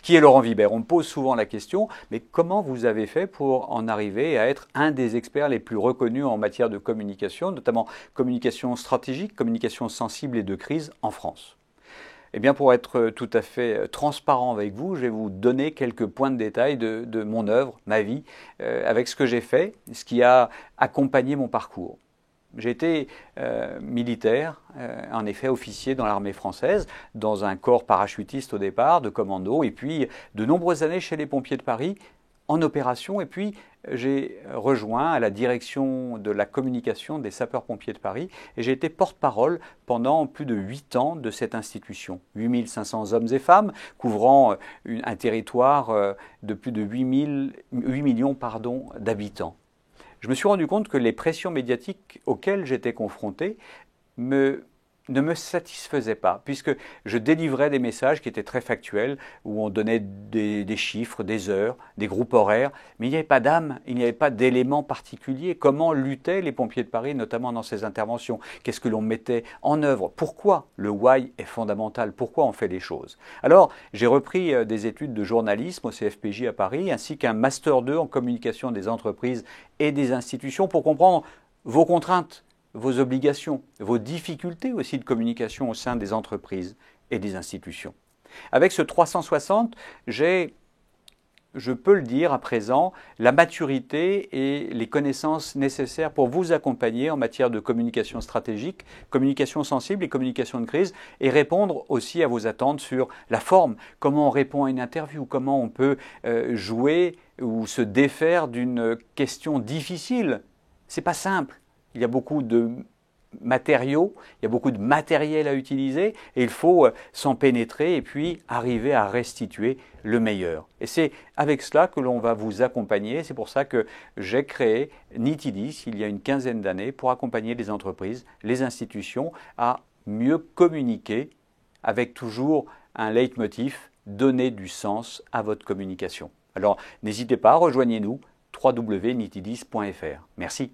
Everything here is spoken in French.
Qui est Laurent Vibert? On me pose souvent la question, mais comment vous avez fait pour en arriver à être un des experts les plus reconnus en matière de communication, notamment communication stratégique, communication sensible et de crise en France? Eh bien, pour être tout à fait transparent avec vous, je vais vous donner quelques points de détail de mon œuvre, ma vie, avec ce que j'ai fait, ce qui a accompagné mon parcours. J'ai été militaire, en effet officier dans l'armée française, dans un corps parachutiste au départ, de commando, et puis de nombreuses années chez les pompiers de Paris, en opération, et puis j'ai rejoint à la direction de la communication des sapeurs-pompiers de Paris et j'ai été porte-parole pendant plus de 8 ans de cette institution. 8500 hommes et femmes couvrant un territoire de plus de 8 millions d'habitants. Je me suis rendu compte que les pressions médiatiques auxquelles j'étais confronté ne me satisfaisaient pas, puisque je délivrais des messages qui étaient très factuels, où on donnait des chiffres, des heures, des groupes horaires, mais il n'y avait pas d'âme, il n'y avait pas d'éléments particuliers. Comment luttaient les pompiers de Paris, notamment dans ces interventions? Qu'est-ce que l'on mettait en œuvre? Pourquoi le why est fondamental? Pourquoi on fait les choses? Alors, j'ai repris des études de journalisme au CFPJ à Paris, ainsi qu'un Master 2 en communication des entreprises et des institutions pour comprendre vos contraintes, vos obligations, vos difficultés aussi de communication au sein des entreprises et des institutions. Avec ce 360, j'ai, je peux le dire à présent, la maturité et les connaissances nécessaires pour vous accompagner en matière de communication stratégique, communication sensible et communication de crise, et répondre aussi à vos attentes sur la forme, comment on répond à une interview, comment on peut jouer ou se défaire d'une question difficile. C'est pas simple. Il y a beaucoup de matériaux, il y a beaucoup de matériel à utiliser et il faut s'en pénétrer et puis arriver à restituer le meilleur. Et c'est avec cela que l'on va vous accompagner. C'est pour ça que j'ai créé Nitidis il y a une quinzaine d'années pour accompagner les entreprises, les institutions à mieux communiquer avec toujours un leitmotiv, donner du sens à votre communication. Alors n'hésitez pas, rejoignez-nous www.nitidis.fr. Merci.